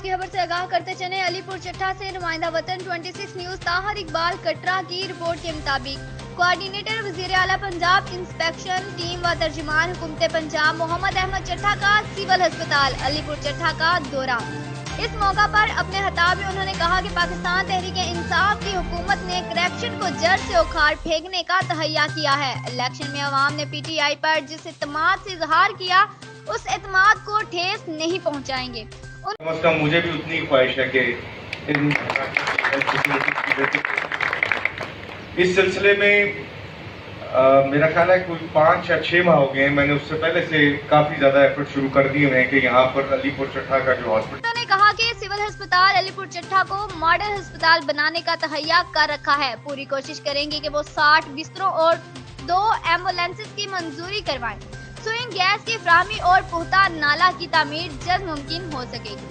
की खबर से आगाह करते चले। अलीपुर चट्टा से नुमाइंदा वतन 26 न्यूज ताहर इकबाल कटरा की रिपोर्ट के मुताबिक कोऑर्डिनेटर वजीर आला पंजाब इंस्पेक्शन टीम व तर्जुमान हुकूमत पंजाब मोहम्मद अहमद चट्टा का सिविल अस्पताल अलीपुर चट्टा का दौरा। इस मौका पर अपने खिताब में उन्होंने कहा कि पाकिस्तान तहरीक इंसाफ की हुकूमत ने करप्शन को जड़ से उखाड़ फेंकने का तहैया किया है। इलेक्शन में अवाम ने PTI पर जिस एतमाद से इजहार किया उस एतमाद को ठेस नहीं पहुंचाएंगे। कम से कम मुझे भी उतनी ख्वाहिश है कि इस सिलसिले में मेरा ख्याल है कोई 5 या 6 माह हो गए हैं। मैंने उससे पहले से काफी ज्यादा एफर्ट शुरू कर दिए हैं कि यहाँ पर अलीपुर चट्टा का जो हॉस्पिटल ने कहा कि सिविल अस्पताल अलीपुर चट्टा को मॉडल अस्पताल बनाने का तहैया कर रखा है। पूरी कोशिश करेंगे कि वो 60 बिस्तरों और 2 एम्बुलेंसेज की मंजूरी करवाएं। सुइंग गैस की फराहमी और पुख्ता नाला की तामीर जल्द मुमकिन हो सकेगी।